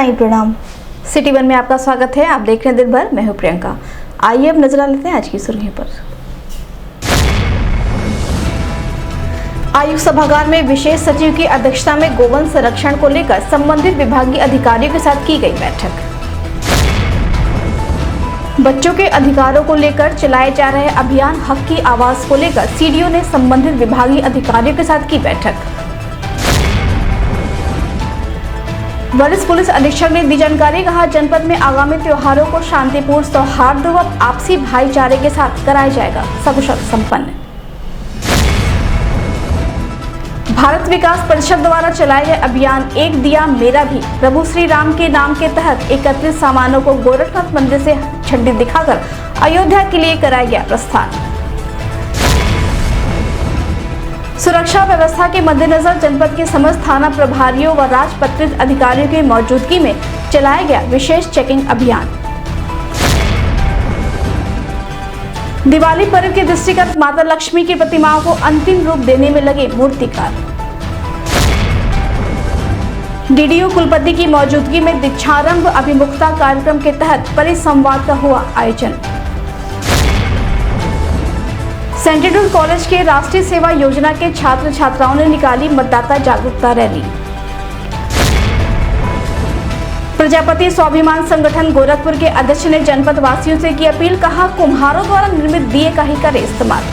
साईं प्रणाम। City one में आपका स्वागत है। आप देख रहे हैं दिन भर, मैं हूं प्रियंका। आइए अब नजर लेते हैं आज की सुर्खियों पर। आयुक्त सभागार में विशेष सचिव की अध्यक्षता में गोवंश संरक्षण को लेकर संबंधित विभागीय अधिकारियों के साथ की गई बैठक। बच्चों के अधिकारों को लेकर चलाए जा रहे अभियान हक की आवाज को लेकर सीडीओ ने संबंधित विभागीय अधिकारियों के साथ की बैठक। वरिष्ठ पुलिस अधीक्षक ने दी जानकारी, कहा जनपद में आगामी त्योहारों को शांतिपूर्ण, सौहार्द व आपसी भाईचारे के साथ कराया जाएगा सकुशल संपन्न। भारत विकास परिषद द्वारा चलाए गए अभियान एक दिया मेरा भी प्रभु श्री राम के नाम के तहत एकत्रित सामानों को गोरखनाथ मंदिर से झंडी दिखाकर अयोध्या के लिए कराया गया प्रस्थान। सुरक्षा व्यवस्था के मद्देनजर जनपद के समस्त थाना प्रभारियों व राजपत्रित अधिकारियों की मौजूदगी में चलाया गया विशेष चेकिंग अभियान। दिवाली पर्व के दृष्टिगत माता लक्ष्मी की प्रतिमाओं को अंतिम रूप देने में लगे मूर्तिकार। डीडीओ कुलपति की मौजूदगी में दीक्षारंभ अभिमुखता कार्यक्रम के तहत परिसंवाद का हुआ आयोजन। सेंट्रल कॉलेज के राष्ट्रीय सेवा योजना के छात्र छात्राओं ने निकाली मतदाता जागरूकता रैली। प्रजापति स्वाभिमान संगठन गोरखपुर के अध्यक्ष ने जनपद वासियों से की अपील, कहा कुम्हारों द्वारा निर्मित दिए का ही करें इस्तेमाल।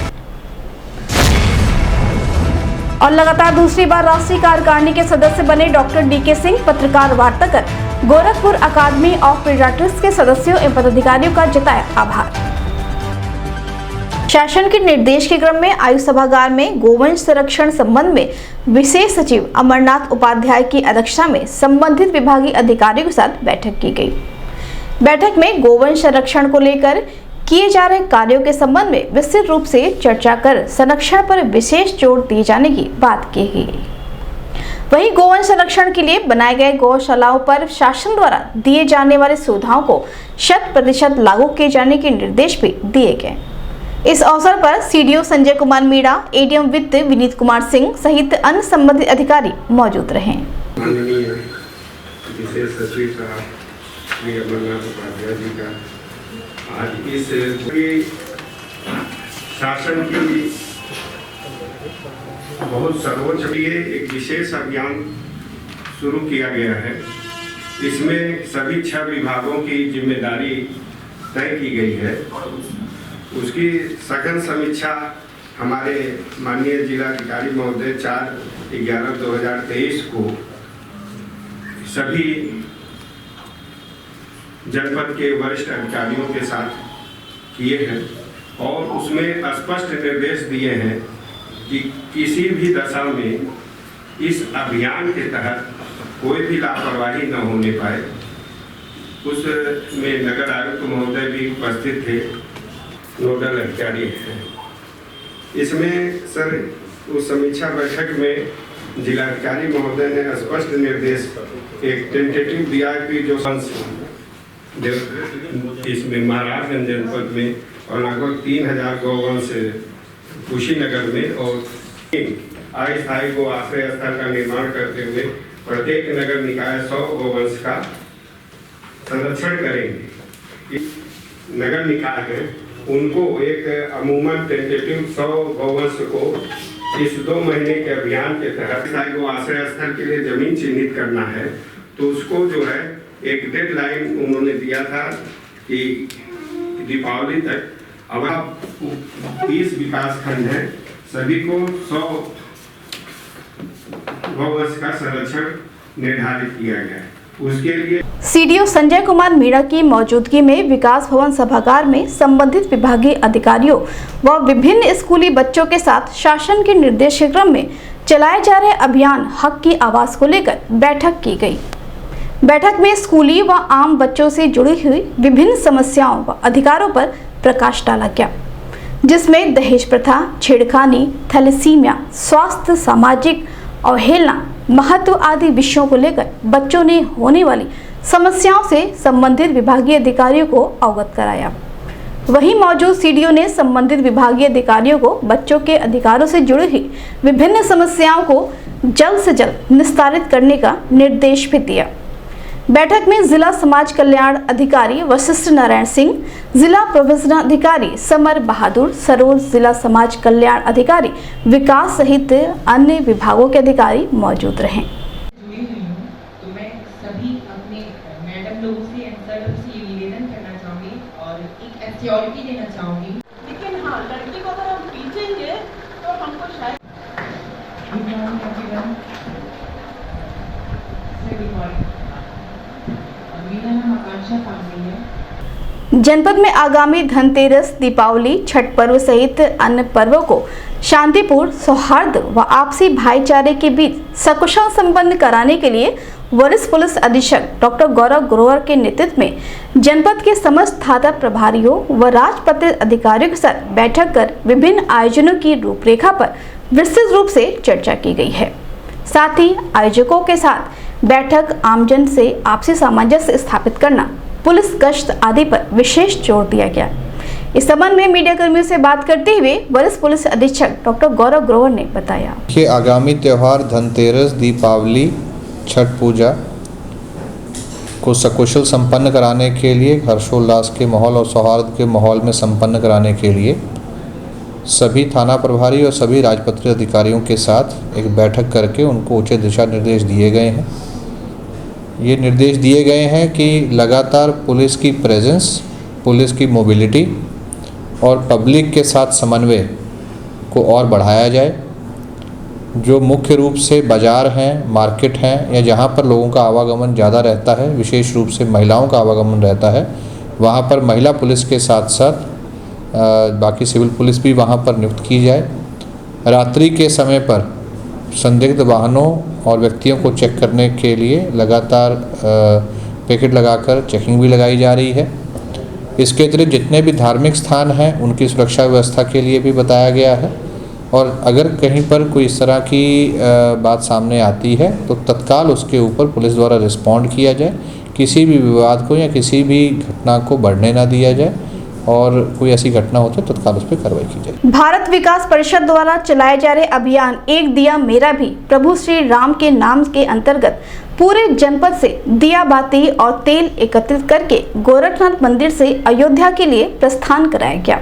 और लगातार दूसरी बार राष्ट्रीय कार्यकारिणी के सदस्य बने डॉक्टर डीके सिंह पत्रकार वार्ता कर गोरखपुर अकादमी ऑफ पीडियाट्रिक्स के सदस्यों एवं पदाधिकारियों का जताया आभार। शासन के निर्देश के क्रम में आयुक्त सभागार में गोवंश संरक्षण संबंध में विशेष सचिव अमरनाथ उपाध्याय की अध्यक्षता में संबंधित विभागीय अधिकारियों के साथ बैठक की गई। बैठक में गोवंश संरक्षण को लेकर किए जा रहे कार्यों के संबंध में विस्तृत रूप से चर्चा कर संरक्षण पर विशेष जोर दिए जाने की बात की गई। वहीं गोवंश संरक्षण के लिए बनाए गए गौशालाओं पर शासन द्वारा दिए जाने वाली सुविधाओं को 100% लागू किए जाने के निर्देश भी दिए गए। इस अवसर पर सीडीओ संजय कुमार मीणा, एडीएम वित्त विनीत कुमार सिंह सहित अन्य संबंधित अधिकारी मौजूद रहे। विशेष सचिव श्री अमरनाथ उपाध्याय जी का आज इस शासन की बहुत सर्वोच्च एक विशेष अभियान शुरू किया गया है। इसमें सभी 6 विभागों की जिम्मेदारी तय की गई है। उसकी सघन समीक्षा हमारे माननीय जिलाधिकारी महोदय 4/11/2023 को सभी जनपद के वरिष्ठ अधिकारियों के साथ किए हैं और उसमें स्पष्ट निर्देश दिए हैं कि किसी भी दशा में इस अभियान के तहत कोई भी लापरवाही न होने पाए। उसमें नगर आयुक्त महोदय भी उपस्थित थे, नोडल अधिकारी हैं। इसमें सर उस समीक्षा बैठक में जिलाधिकारी महोदय ने स्पष्ट निर्देश एक टेंटेटिव दिया कि जो इसमें महाराजगंज जनपद में और लगभग 3000 गौवंश कुशीनगर में और अस्थायी गो आश्रय स्थल का निर्माण करते हुए प्रत्येक नगर निकाय 100 गौवंश का संरक्षण करेंगे। नगर निकाय है उनको एक अमूमन टेंटेटिव 100 गौवंश को इस 2 महीने के अभियान के तहत को आश्रय स्थल के लिए जमीन चिन्हित करना है। तो उसको जो है एक डेडलाइन उन्होंने दिया था कि दीपावली तक। अब 20 विकास खंड है, सभी को 100 गौवंश का संरक्षण निर्धारित किया गया है। उसके लिए सीडीओ संजय कुमार मीणा की मौजूदगी में विकास भवन सभागार में संबंधित विभागीय अधिकारियों व विभिन्न स्कूली बच्चों के साथ शासन के निर्देश के क्रम में चलाए जा रहे अभियान हक की आवाज को लेकर बैठक की गई। बैठक में स्कूली व आम बच्चों से जुड़ी हुई विभिन्न समस्याओं व अधिकारों पर प्रकाश डाला गया, जिसमें दहेज प्रथा, छेड़खानी, थैलेसीमिया, स्वास्थ्य, सामाजिक अवहेलना, महत्व आदि विषयों को लेकर बच्चों ने होने वाली समस्याओं से संबंधित विभागीय अधिकारियों को अवगत कराया। वहीं मौजूद सीडीओ ने संबंधित विभागीय अधिकारियों को बच्चों के अधिकारों से जुड़ी हुई विभिन्न समस्याओं को जल्द से जल्द निस्तारित करने का निर्देश भी दिया। बैठक में जिला समाज कल्याण अधिकारी वशिष्ठ नारायण सिंह, जिला प्रोविजन अधिकारी समर बहादुर, सरोज जिला समाज कल्याण अधिकारी विकास सहित अन्य विभागों के अधिकारी मौजूद रहे। जुड़ी हुई हूँ, तो मैं सभी अपने मैडम लोगों से एंड सर लोगों से ये निवेदन करना चाहूँगी और एक एश्योरिटी देना चाहूँगी। लेकिन हाँ, लड़की को अगर हम पीछेंगे तो हमको शायद मेरा नाम आकांक्षा पांडे है। जनपद में आगामी धनतेरस, दीपावली, छठ पर्व सहित अन्य पर्वों को शांतिपूर्ण, सौहार्द व आपसी भाईचारे के बीच सकुशल संपन्न कराने के लिए वरिष्ठ पुलिस अधीक्षक डॉक्टर गौरव ग्रोवर के नेतृत्व में जनपद के समस्त थाना प्रभारियों व राजपत्रित अधिकारियों के साथ बैठक कर विभिन्न आयोजनों की रूपरेखा पर विस्तृत रूप से चर्चा की गई है। साथ ही आयोजकों के साथ बैठक आमजन से आपसी सामंजस्य स्थापित करना, पुलिस गश्त आदि पर विशेष जोर दिया गया। इस संबंध में मीडिया कर्मियों से बात करते हुए वरिष्ठ पुलिस अधीक्षक डॉक्टर गौरव ग्रोवर ने बताया कि आगामी त्यौहार धनतेरस, दीपावली, छठ पूजा को सकुशल संपन्न कराने के लिए, हर्षोल्लास के माहौल और सौहार्द के माहौल में संपन्न कराने के लिए सभी थाना प्रभारी और सभी राजपत्रित अधिकारियों के साथ एक बैठक करके उनको उचित दिशा निर्देश दिए गए हैं। ये निर्देश दिए गए हैं कि लगातार पुलिस की प्रेजेंस, पुलिस की मोबिलिटी और पब्लिक के साथ समन्वय को और बढ़ाया जाए। जो मुख्य रूप से बाज़ार हैं, मार्केट हैं या जहाँ पर लोगों का आवागमन ज़्यादा रहता है, विशेष रूप से महिलाओं का आवागमन रहता है, वहाँ पर महिला पुलिस के साथ साथ बाकी सिविल पुलिस भी वहाँ पर नियुक्त की जाए। रात्रि के समय पर संदिग्ध वाहनों और व्यक्तियों को चेक करने के लिए लगातार पैकेट लगाकर चेकिंग भी लगाई जा रही है। इसके अतिरिक्त जितने भी धार्मिक स्थान हैं उनकी सुरक्षा व्यवस्था के लिए भी बताया गया है और अगर कहीं पर कोई इस तरह की बात सामने आती है तो तत्काल उसके ऊपर पुलिस द्वारा रिस्पॉन्ड किया जाए। किसी भी विवाद को या किसी भी घटना को बढ़ने ना दिया जाए और कोई ऐसी घटना हो तो तत्काल उस पर कार्रवाई की जाए। भारत विकास परिषद द्वारा चलाए जा रहे अभियान एक दिया मेरा भी प्रभु श्री राम के नाम के अंतर्गत पूरे जनपद से दिया बाती और तेल एकत्रित करके गोरखनाथ मंदिर से अयोध्या के लिए प्रस्थान कराया गया।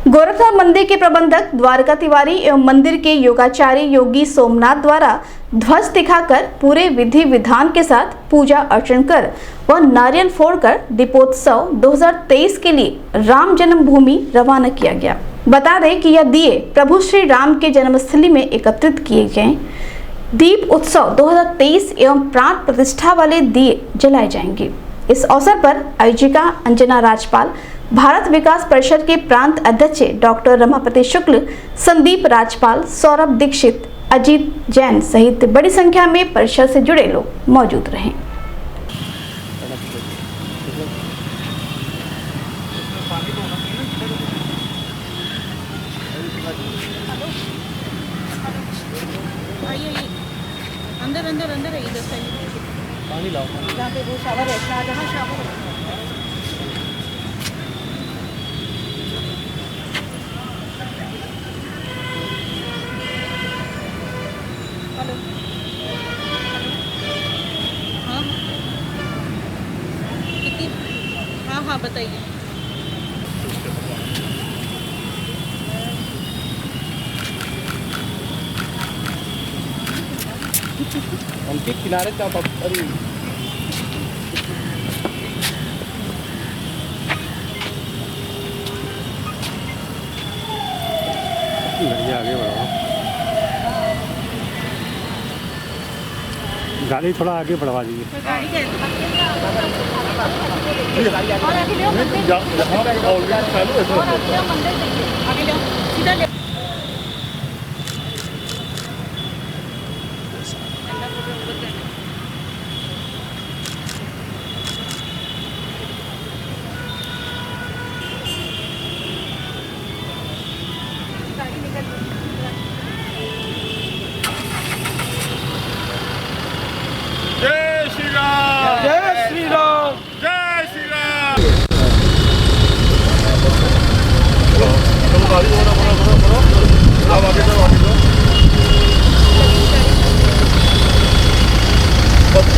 गोरखनाथ मंदिर के प्रबंधक द्वारका तिवारी एवं मंदिर के योगाचार्य योगी सोमनाथ द्वारा ध्वज दिखाकर पूरे विधि विधान के साथ पूजा अर्चन कर व नारियल फोड़कर दीपोत्सव 2023 के लिए राम जन्मभूमि रवाना किया गया। बता दें कि यह दिए प्रभु श्री राम के जन्मस्थली में एकत्रित किए गए। दीप उत्सव 2023 एवं प्राण प्रतिष्ठा वाले दिए जलाए जाएंगे। इस अवसर पर आयोजिका अंजना राजपाल, भारत विकास परिषद के प्रांत अध्यक्ष डॉक्टर रमापति शुक्ल, संदीप राजपाल, सौरभ दीक्षित, अजीत जैन सहित बड़ी संख्या में परिषद से जुड़े लोग मौजूद रहे। अंदर अंदर अंदर है, इधर साइड पानी लाओ, जहाँ पे वो शावर है, जहाँ शावर है। हेलो, हाँ कितनी, हाँ हाँ बताइए। उनके किनारे का अरे आगे बढ़ाओ, गाड़ी थोड़ा आगे बढ़वा दीजिए। जय श्री राम, जय श्री राम, जय श्री राम।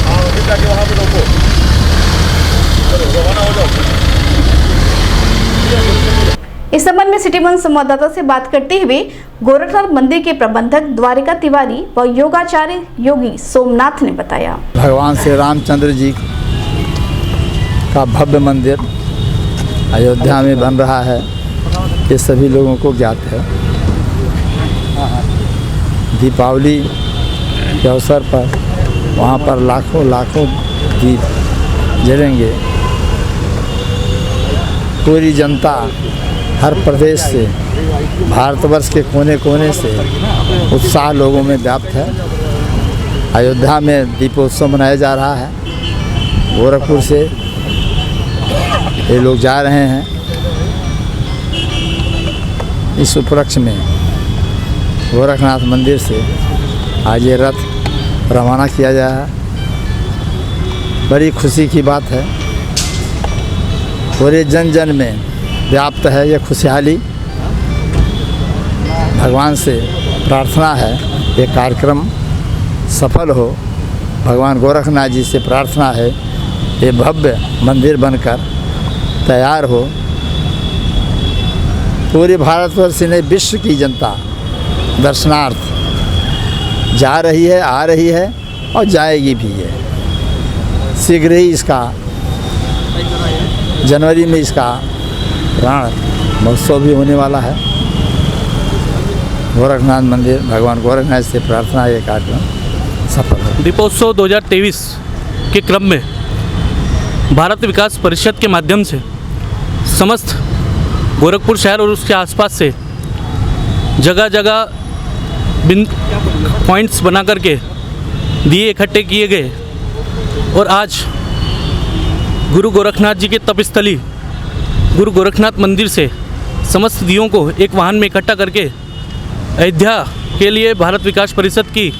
आगे जाके वहाँ पे रोको। में सिटी वन संवाददाता से बात करते हुए गोरखनाथ मंदिर के प्रबंधक द्वारिका तिवारी व योगाचार्य योगी सोमनाथ ने बताया। भगवान श्री रामचंद्र जी का भव्य मंदिर अयोध्या में बन रहा है, ये सभी लोगों को ज्ञात है। दीपावली के अवसर पर वहाँ पर लाखों लाखों दीप जलेंगे। पूरी जनता हर प्रदेश से, भारतवर्ष के कोने कोने से उत्साह लोगों में व्याप्त है। अयोध्या में दीपोत्सव मनाया जा रहा है। गोरखपुर से ये लोग जा रहे हैं। इस उपलक्ष्य में गोरखनाथ मंदिर से आज ये रथ रवाना किया गया है। बड़ी खुशी की बात है। पूरे जन जन में व्याप्त है ये खुशहाली। भगवान से प्रार्थना है ये कार्यक्रम सफल हो। भगवान गोरखनाथ जी से प्रार्थना है ये भव्य मंदिर बनकर तैयार हो। पूरे भारतवर्ष ने विश्व की जनता दर्शनार्थ जा रही है, आ रही है और जाएगी भी है। शीघ्र ही इसका जनवरी में इसका प्राण महोत्सव भी होने वाला है। गोरखनाथ मंदिर भगवान गोरखनाथ से प्रार्थना ये कार्यक्रम सफल हो। दीपोत्सव 2023 के क्रम में भारत विकास परिषद के माध्यम से समस्त गोरखपुर शहर और उसके आसपास से जगह जगह पॉइंट्स बना करके दिए इकट्ठे किए गए और आज गुरु गोरखनाथ जी के तपस्थली गुरु गोरखनाथ मंदिर से समस्त दियों को एक वाहन में इकट्ठा करके अयोध्या के लिए भारत विकास परिषद की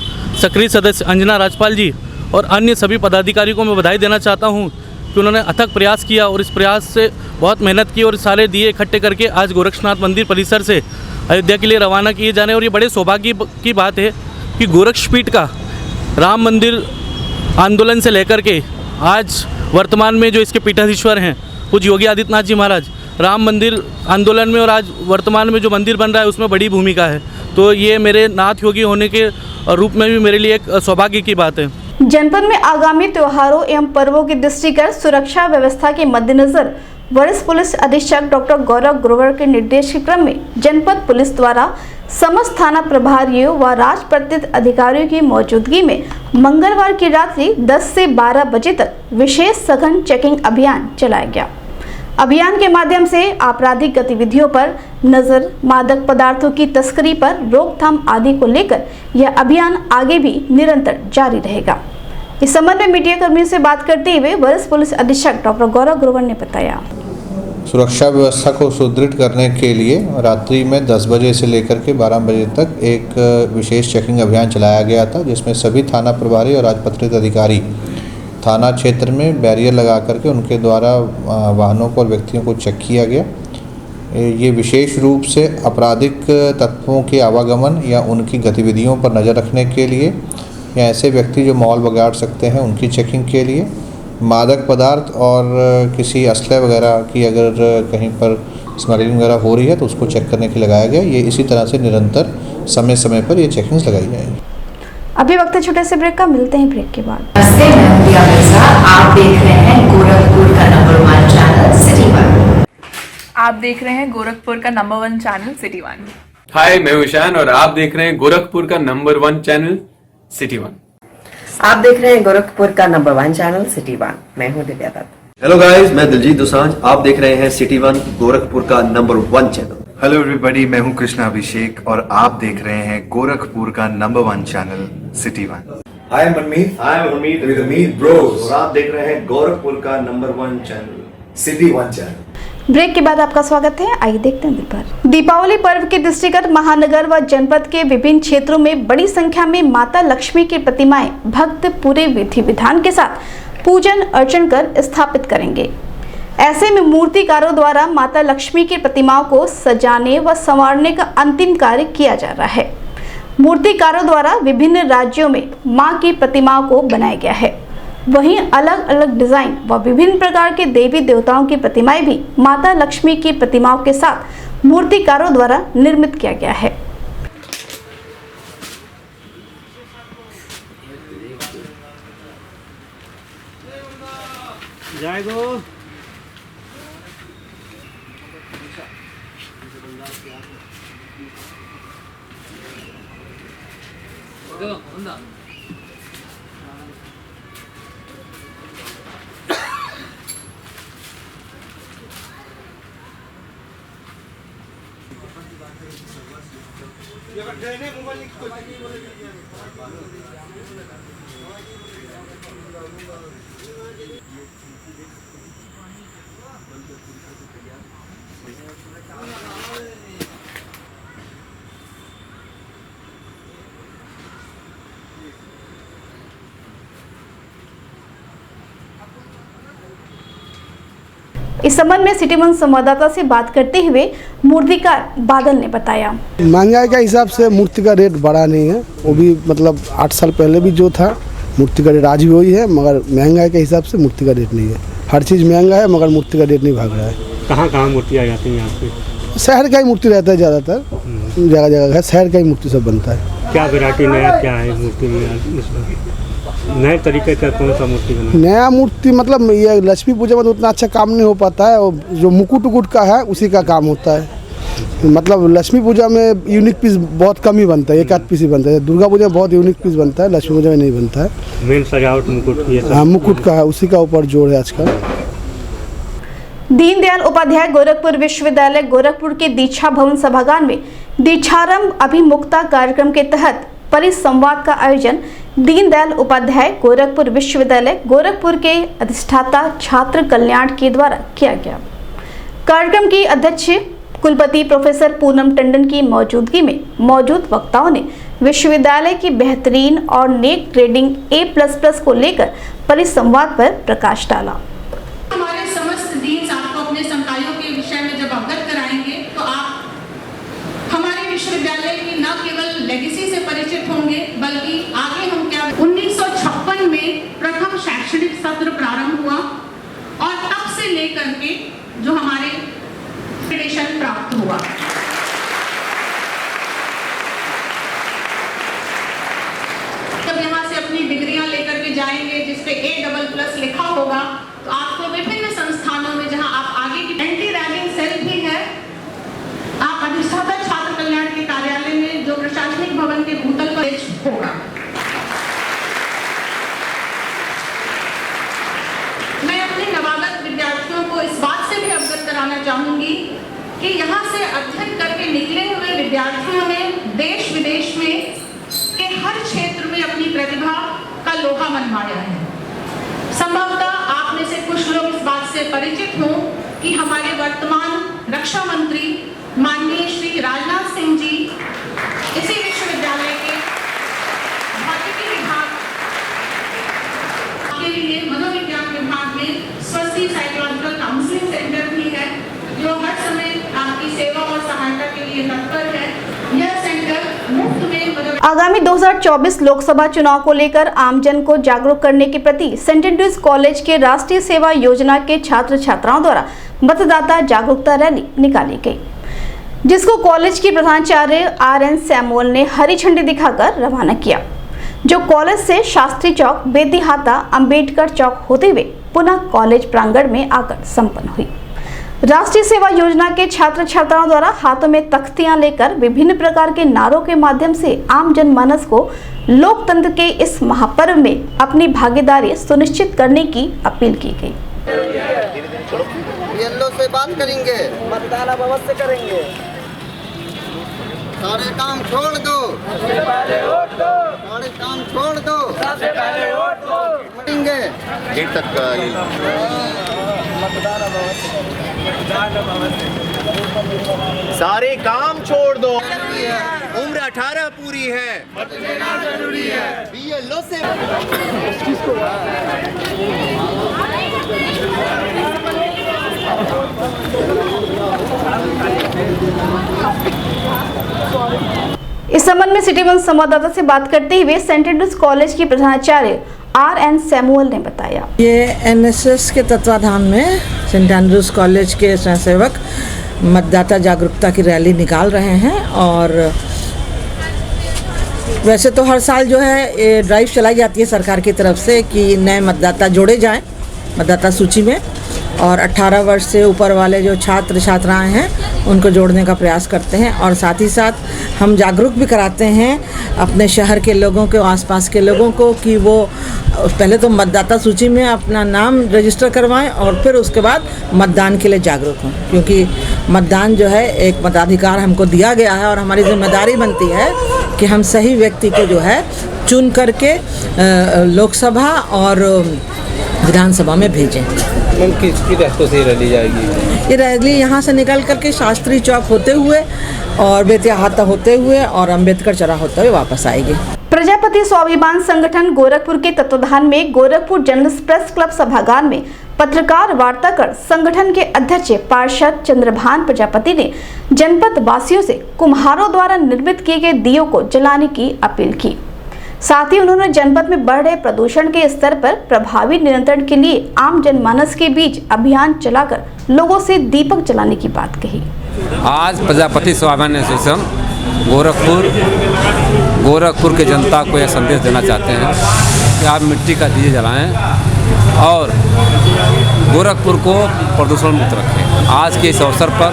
सक्रिय सदस्य अंजना राजपाल जी और अन्य सभी पदाधिकारियों को मैं बधाई देना चाहता हूं कि उन्होंने अथक प्रयास किया और इस प्रयास से बहुत मेहनत की और सारे दिए इकट्ठे करके आज गोरखनाथ मंदिर परिसर से अयोध्या के लिए रवाना किए जाने। और ये बड़े सौभाग्य की बात है कि गोरक्षपीठ का राम मंदिर आंदोलन से लेकर के आज वर्तमान में जो इसके पीठाधीश्वर हैं पूज्य योगी आदित्यनाथ जी महाराज, राम मंदिर आंदोलन में और आज वर्तमान में जो मंदिर बन रहा है उसमें बड़ी भूमिका है। तो ये मेरे नाथ योगी होने के रूप में भी मेरे लिए एक सौभाग्य की बात है। जनपद में आगामी त्योहारों एवं पर्वों की दृष्टिगत सुरक्षा व्यवस्था के मद्देनजर वरिष्ठ पुलिस अधीक्षक डॉक्टर गौरव ग्रोवर के निर्देश के क्रम में जनपद पुलिस द्वारा समस्त थाना प्रभारियों व राजपत्रित अधिकारियों की मौजूदगी में मंगलवार की रात्रि 10 से 12 बजे तक विशेष सघन चेकिंग अभियान चलाया गया। अभियान के माध्यम से आपराधिक गतिविधियों पर नजर, मादक पदार्थों की तस्करी पर रोकथाम आदि को लेकर यह अभियान आगे भी निरंतर जारी रहेगा। इस संबंध में मीडिया कर्मियों से बात करते हुए वरिष्ठ पुलिस अधीक्षक डॉक्टर गौरव ग्रोवर ने बताया। सुरक्षा व्यवस्था को सुदृढ़ करने के लिए रात्रि में 10 बजे से लेकर के 12 बजे तक एक विशेष चेकिंग अभियान चलाया गया था, जिसमें सभी थाना प्रभारी और राजपत्रित अधिकारी थाना क्षेत्र में बैरियर लगा करके उनके द्वारा वाहनों को और व्यक्तियों को चेक किया गया। ये विशेष रूप से आपराधिक तत्वों के आवागमन या उनकी गतिविधियों पर नज़र रखने के लिए या ऐसे व्यक्ति जो माहौल बिगाड़ सकते हैं उनकी चेकिंग के लिए, मादक पदार्थ और किसी असलह वगैरह की अगर कहीं पर स्मगलिंग वगैरह हो रही है तो उसको चेक करने के लिए लगाया गया। ये इसी तरह से निरंतर समय समय पर ये चेकिंग्स लगाई जाएंगी। अभी वक्त है छोटे से ब्रेक का, मिलते हैं ब्रेक के बाद। नमस्ते, मैं प्रिया मिर्जा। आप देख रहे हैं गोरखपुर का नंबर 1 चैनल सिटी वन। आप देख रहे हैं गोरखपुर का नंबर 1 चैनल सिटी वन। हाय, मैं ईशान और आप देख रहे हैं गोरखपुर का नंबर 1 चैनल सिटी वन। आप देख रहे हैं गोरखपुर का नंबर 1 चैनल सिटी वन। मैं हूं दिव्या दत्त। हेलो गाइस, मैं दिलजीत दोसांझ। आप देख रहे हैं सिटी वन, गोरखपुर का नंबर 1 चैनल। हेलो एवरीबॉडी, मैं हूं कृष्णा अभिषेक और आप देख रहे हैं गोरखपुर का number 1 channel city one. Hi, I'm Manmeet। Hi, I'm Amit with Amit Bros। और आप देख रहे हैं गोरखपुर का number 1 channel city one channel. Break के बाद आपका स्वागत है। आइए देखते हैं दिन भर। दीपावली पर्व के दृष्टिगत महानगर व जनपद के विभिन्न क्षेत्रों में बड़ी संख्या में माता लक्ष्मी की प्रतिमाएं भक्त पूरे विधि विधान के साथ पूजन अर्चन कर स्थापित करेंगे। ऐसे में मूर्तिकारों द्वारा माता लक्ष्मी की प्रतिमाओं को सजाने व संवारने का अंतिम कार्य किया जा रहा है। मूर्तिकारों द्वारा विभिन्न राज्यों में मां की प्रतिमाओं को बनाया गया है। वहीं अलग अलग डिजाइन व विभिन्न प्रकार के देवी देवताओं की प्रतिमाएं भी माता लक्ष्मी की प्रतिमाओं के साथ मूर्तिकारों द्वारा निर्मित किया गया है। जय गो इस संबंध में सिटी वन संवाददाता से बात करते हुए मूर्तिकार बादल ने बताया, महंगाई का हिसाब से मूर्ति का रेट बढ़ा नहीं है। वो भी मतलब 8 साल पहले भी जो था मूर्ति का रेट आज भी वही है, मगर महंगाई के हिसाब से मूर्ति का रेट नहीं है। हर चीज़ महंगा है मगर मूर्ति का रेट नहीं भाग रहा है। कहाँ मूर्ति आ जाती है यहाँ पे? शहर का ही मूर्ति रहता है ज़्यादातर, जगह जगह है शहर का ही मूर्ति सब बनता है। क्या वैरायटी नया क्या है मूर्ति में? नए तरीके का कौन सा मूर्ति बना? नया मूर्ति मतलब ये लक्ष्मी पूजा में तो उतना अच्छा काम नहीं हो पाता है, और जो मुकुट उकुट का है उसी का काम होता है। मतलब लक्ष्मी पूजा में यूनिक पीस बहुत कम ही बनता है, एक आध पीस ही बनता है। दुर्गा पूजा में बहुत यूनिक पीस बनता है, लक्ष्मी पूजा में नहीं बनता है। मेन सजावट मुकुट की है। हाँ मुकुट का है, उसी का ऊपर जोड़ है आजकल। दीनदयाल उपाध्याय गोरखपुर विश्वविद्यालय गोरखपुर के दीक्षा भवन सभागार में दीक्षारंभ अभिमुखता कार्यक्रम के तहत परिसंवाद का आयोजन दीनदयाल उपाध्याय गोरखपुर विश्वविद्यालय गोरखपुर के अधिष्ठाता छात्र कल्याण के द्वारा किया गया। कार्यक्रम की अध्यक्ष कुलपति प्रोफेसर पूनम टंडन की मौजूदगी में मौजूद वक्ताओं ने विश्वविद्यालय की बेहतरीन और नेक ग्रेडिंग A++ को लेकर परिसंवाद पर प्रकाश डाला। हमारे समस्त डीन्स आपको अपने संकायों के विषय में जब अवगत कराएंगे तो आप हमारे विश्वविद्यालय की न केवल लेगेसी से परिचित होंगे बल्कि आगे हम क्या 1956 में प्रथम शैक्षणिक सत्र प्रारंभ हुआ और तब से लेकर के जो हमारे एक्रेडिटेशन प्राप्त हुआ। जब यहाँ से अपनी डिग्रियां लेकर के जाएंगे जिसपे A++ लिखा होगा तो आपको विभिन्न संस्थानों में जहां आप आगे की एंटी रैगिंग सेल भी है, आप अधिष्ठाता छात्र कल्याण के कार्यालय में जो प्रशासनिक भवन के भूतल पर होगा। मैं अपने नवागत विद्यार्थियों को इस बात से भी अवगत कराना चाहूंगी कि यहाँ से अध्ययन करके निकले हुए विद्यार्थियों ने देश विदेश में के हर क्षेत्र में अपनी प्रतिभा का लोहा मनवाया है। संभवतः आप में से कुछ लोग इस बात से परिचित हों कि हमारे वर्तमान रक्षा मंत्री माननीय श्री राजनाथ सिंह जी इसी विश्वविद्यालय के भौतिकी विभाग के लिए मनोविज्ञान विभाग में स्वस्ति साइकोलॉजिकल काउंसलिंग सेंटर भी है जो हर समय आपकी सेवा और सहायता के लिए तत्पर है। यह सेंटर मुफ्त में आगामी 2024 लोकसभा चुनाव को लेकर आमजन को जागरूक करने के प्रति सेंट एंड्रयूज कॉलेज के राष्ट्रीय सेवा योजना के छात्र छात्राओं द्वारा मतदाता जागरूकता रैली निकाली गई, जिसको कॉलेज की प्रधानाचार्य RN सैमुअल ने हरी झंडी दिखाकर रवाना किया, जो कॉलेज से शास्त्री चौक, बेतिहाता, अंबेडकर चौक होते हुए पुनः कॉलेज प्रांगण में आकर संपन्न हुई। राष्ट्रीय सेवा योजना के छात्र छात्राओं द्वारा हाथों में तख्तियां लेकर विभिन्न प्रकार के नारों के माध्यम से आम जनमानस को लोकतंत्र के इस महापर्व में अपनी भागीदारी सुनिश्चित करने की अपील की गई। येलो से बात करेंगे, मतदान अब अवश्य करेंगे। सारे काम छोड़ दो, सबसे पहले वोट दो। सारे काम छोड़ दो, सबसे पहले वोट दो। करेंगे गेट तक का मतदान अब अवश्य करेंगे। सारे काम छोड़ दो। उम्र 18 पूरी है, मत देना जरूरी है। बीएलओ से इस संबंध में सिटी वन संवाददाता से बात करते हुए सेंट एंड्रयूज कॉलेज की प्रधानाचार्य RN सैमुअल ने बताया, ये NSS के तत्वाधान में सेंट एंड्रयूज कॉलेज के स्वयंसेवक मतदाता जागरूकता की रैली निकाल रहे हैं। और वैसे तो हर साल जो है ये ड्राइव चलाई जाती है सरकार की तरफ से कि नए मतदाता जोड़े जाएं मतदाता सूची में, और 18 वर्ष से ऊपर वाले जो छात्र छात्राएं हैं उनको जोड़ने का प्रयास करते हैं। और साथ ही साथ हम जागरूक भी कराते हैं अपने शहर के लोगों को, आसपास के लोगों को, कि वो पहले तो मतदाता सूची में अपना नाम रजिस्टर करवाएं और फिर उसके बाद मतदान के लिए जागरूक हों, क्योंकि मतदान जो है एक मताधिकार हमको दिया गया है और हमारी जिम्मेदारी बनती है कि हम सही व्यक्ति को जो है चुन करके लोकसभा और विधानसभा में भेजें। किसकी रास्तों से रैली जाएगी? ये रैली यहाँ से निकल करके शास्त्री चौक होते हुए और बेतिया हाथा होते हुए और अंबेडकर चौराहा होते हुए वापस आएगी। प्रजापति स्वाभिमान संगठन गोरखपुर के तत्वाधान में गोरखपुर जर्नलिस्ट प्रेस क्लब सभागार में पत्रकार वार्ता कर संगठन के अध्यक्ष पार्षद चंद्रभान प्रजापति ने जनपद वासियों से कुम्हारों द्वारा निर्मित किए गए दियों को जलाने की अपील की। साथ ही उन्होंने जनपद में बढ़ रहे प्रदूषण के स्तर पर प्रभावी नियंत्रण के लिए आम जनमानस के बीच अभियान चलाकर लोगों से दीपक जलाने की बात कही। आज प्रजापति स्वाभिमान एसोसिएशन गोरखपुर के जनता को यह संदेश देना चाहते हैं कि आप मिट्टी का दिए जलाएं और गोरखपुर को प्रदूषण मुक्त रखें। आज के इस अवसर पर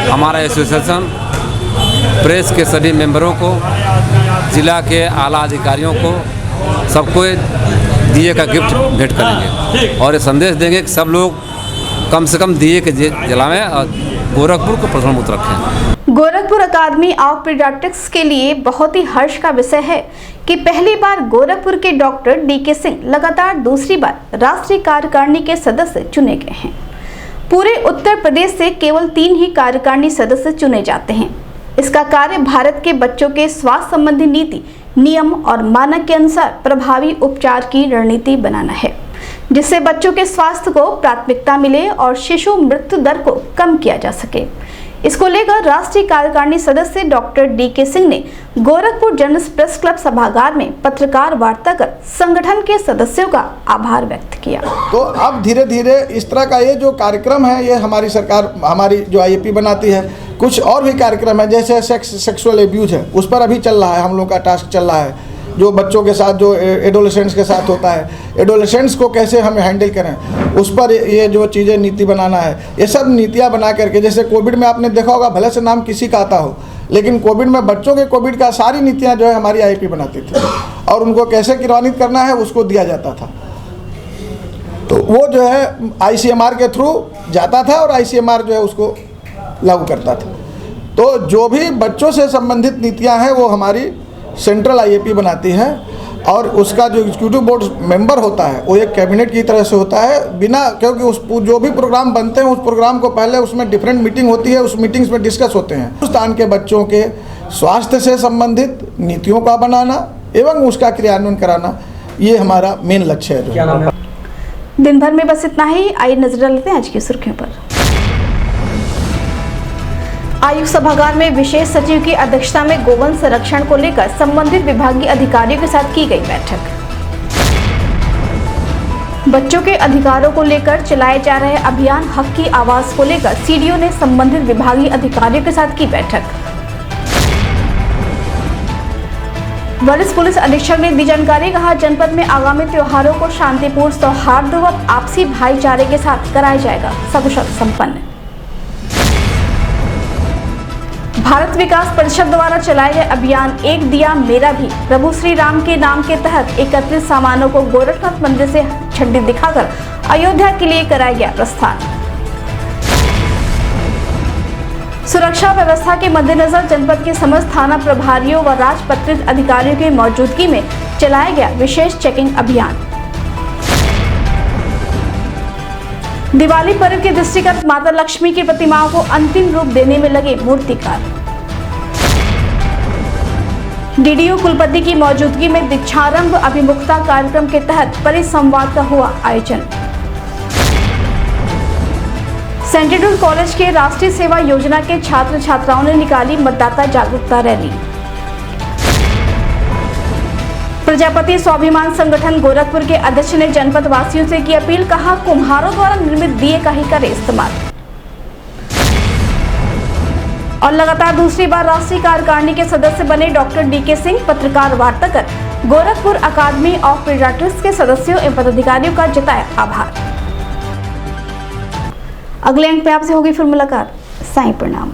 हमारा एसोसिएशन प्रेस के सभी मेंबरों को, जिला के आला अधिकारियों को, सबको दिए का गिफ्ट भेंट करेंगे और ये संदेश देंगे कि सब लोग कम से कम दिए के जलाएं और गोरखपुर को प्रदूषण मुक्त रखें। गोरखपुर अकादमी ऑफ पीडियाट्रिक्स के लिए बहुत ही हर्ष का विषय है कि पहली बार गोरखपुर के डॉक्टर DK सिंह लगातार दूसरी बार राष्ट्रीय कार्यकारिणी के सदस्य चुने गए हैं। पूरे उत्तर प्रदेश से केवल 3 ही कार्यकारिणी सदस्य चुने जाते हैं। इसका कार्य भारत के बच्चों के स्वास्थ्य संबंधी नीति, नियम और मानक के अनुसार प्रभावी उपचार की रणनीति बनाना है, जिससे बच्चों के स्वास्थ्य को प्राथमिकता मिले और शिशु मृत्यु दर को कम किया जा सके। इसको लेकर राष्ट्रीय कार्यकारिणी सदस्य डॉक्टर DK सिंह ने गोरखपुर जर्नलिस्ट प्रेस क्लब सभागार में पत्रकार वार्ता कर संगठन के सदस्यों का आभार व्यक्त किया। तो अब धीरे धीरे इस तरह का ये जो कार्यक्रम है, ये हमारी सरकार, हमारी जो IAP बनाती है, कुछ और भी कार्यक्रम है, जैसे सेक्सुअल एब्यूज है, उस पर अभी चल रहा है, हम लोग का टास्क चल रहा है, जो बच्चों के साथ, जो एडोलेसेंट्स के साथ होता है, एडोलेसेंट्स को कैसे हम हैंडल करें, उस पर ये जो चीज़ें नीति बनाना है। ये सब नीतियाँ बना करके, जैसे कोविड में आपने देखा होगा, भले से नाम किसी का आता हो, लेकिन कोविड में बच्चों के कोविड का सारी नीतियाँ जो है हमारी IAP बनाती थी और उनको कैसे क्रियान्वित करना है उसको दिया जाता था। तो वो जो है ICMR के थ्रू जाता था और ICMR जो है उसको लागू करता था। तो जो भी बच्चों से संबंधित नीतियाँ हैं वो हमारी सेंट्रल IAP बनाती है और उसका जो एग्जीक्यूटिव बोर्ड मेंबर होता है वो एक कैबिनेट की तरह से होता है, बिना, क्योंकि उस जो भी प्रोग्राम बनते हैं उस प्रोग्राम को पहले उसमें डिफरेंट मीटिंग होती है, उस मीटिंग्स में डिस्कस होते हैं। हिंदुस्तान के बच्चों के स्वास्थ्य से संबंधित नीतियों का बनाना एवं उसका क्रियान्वयन कराना, ये हमारा मेन लक्ष्य है। दिन भर में बस इतना ही। आइए नजर डालते हैं आज की सुर्खियों पर। आयुक्त सभागार में विशेष सचिव की अध्यक्षता में गोवंश संरक्षण को लेकर संबंधित विभागीय अधिकारियों के साथ की गई बैठक। बच्चों के अधिकारों को लेकर चलाए जा रहे अभियान हक की आवाज को लेकर CDO ने संबंधित विभागीय अधिकारियों के साथ की बैठक। वरिष्ठ पुलिस अधीक्षक ने दी जानकारी, कहा जनपद में आगामी त्योहारों को शांतिपूर्ण, सौहार्द व आपसी भाईचारे के साथ कराया जाएगा सकुशल संपन्न। भारत विकास परिषद द्वारा चलाए गए अभियान एक दिया मेरा भी प्रभु श्री राम के नाम के तहत एकत्रित सामानों को गोरखनाथ मंदिर से झंडी दिखाकर अयोध्या के लिए कराया गया प्रस्थान। सुरक्षा व्यवस्था के मद्देनजर जनपद के समस्त थाना प्रभारियों व राजपत्रित अधिकारियों की मौजूदगी में चलाया गया विशेष चेकिंग अभियान। दिवाली पर्व के दृष्टिगत माता लक्ष्मी की प्रतिमाओं को अंतिम रूप देने में लगे मूर्तिकार। DDO कुलपति की मौजूदगी में दीक्षारंभ अभिमुखता कार्यक्रम के तहत परिसंवाद का हुआ आयोजन। सेंट एडवर्ड कॉलेज के राष्ट्रीय सेवा योजना के छात्र छात्राओं ने निकाली मतदाता जागरूकता रैली। प्रजापति स्वाभिमान संगठन गोरखपुर के अध्यक्ष ने जनपद वासियों से की अपील, कहा कुम्हारों द्वारा निर्मित दिए का ही करे इस्तेमाल। और लगातार दूसरी बार राष्ट्रीय कार्यकारिणी के सदस्य बने डॉक्टर डी.के. सिंह पत्रकार वार्ता कर गोरखपुर अकादमी ऑफ पीडियाट्रिक्स के सदस्यों एवं पदाधिकारियों का जताया आभार। अगले अंक में आपसे होगी फिर मुलाकात। साईं प्रणाम।